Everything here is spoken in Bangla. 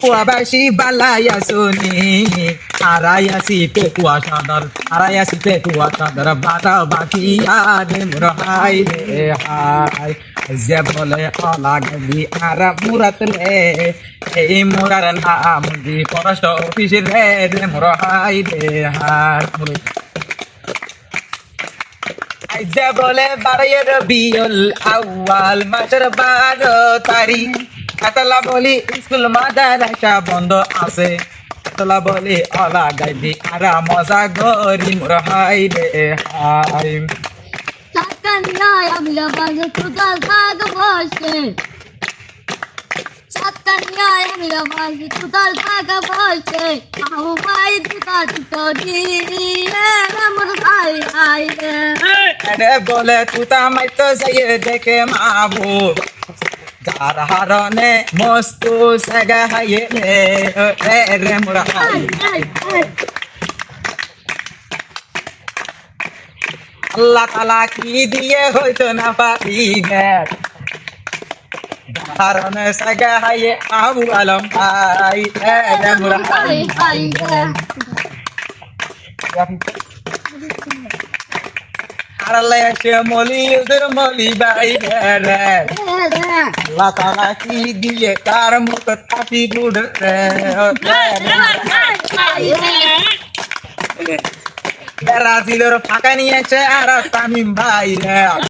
কুয়াবাসী বালাইয়া শুনি হারাইয়াছি পেকুয়া সাদর হারাইয়াছি পেকুয়া সাদর বাটা বাকিয়া রে মোর হাই রে হাই যে বলে অলাগবি আর মুরাত রে এই মোরার নাম দি ফরেস্ট অফিস রে রে মোর হাই রে হাই যে বলে বারোয়ের বিয়ল আউয়াল মাসের 12 তারিখ এতলা বলি স্কুল মাদ্রাসা বন্ধ আছে এতলা বলি অলা গাইবি আর মজা গরি মোর হাই রে হাই সাতকানিয়ায় আমি বাজে তুতাল থাক বসে সাতকানিয়ায় আমি বাজে তুতাল থাক বসে আউ ভাই তুতা তুতি রে মোর ভাই আই রে বলে তুতা মাইতো যাইয়ে দেখে মাবু যার হারনে মস্তু সাগা হাইয়ে রে রে মোর হাই আল্লাহ তালা কি দিয়ে হইতো না পারি হারনে সাগা হাইয়ে আবু আলম ভাই রে মোর হাই আল্লাহ সে মলি উদের মলি ভাই রে আল্লাহ তালা কি দিয়ে তার মুখ থাকি বুড় রে রাজিদের ফাঁকা নিয়েছে আর তামিম ভাই রে